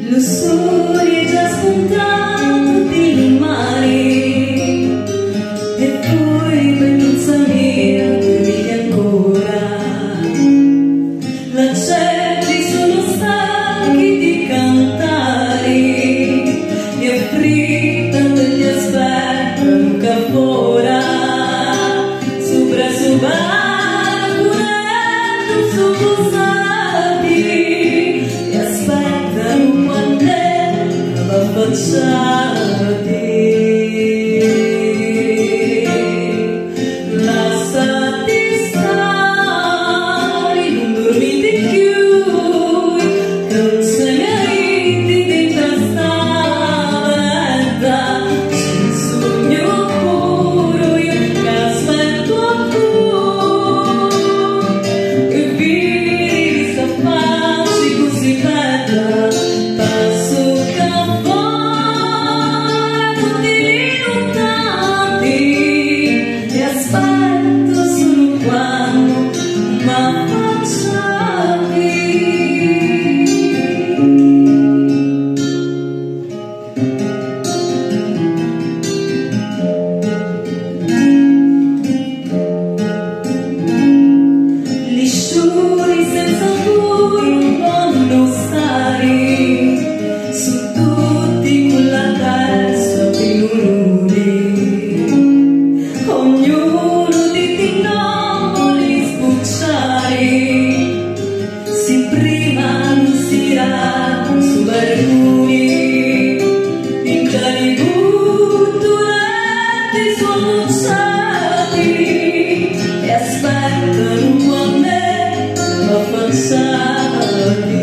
Lo sole è già spuntato di mare e poi bellezza mia dormi ancora. La cervi sono stanchi di cantare e affrittano gli aspettano che ora sopra curando su e aspettano quando la facciata lasciati stare, non dormite più, non se ne ridi di questa vita, c'è un sogno puro io che aspetto a tu e vivi sta pace così bella, passo aspetto solo quando m'affacciavi. Gli sciuri senza cui non vogliono stare su tutti con la testa più lunghi. Ognuno di te non vuole sbucciare, si prima non si raccoglie su barconi, in cani butturati sono usciti e aspettano quando la facciata.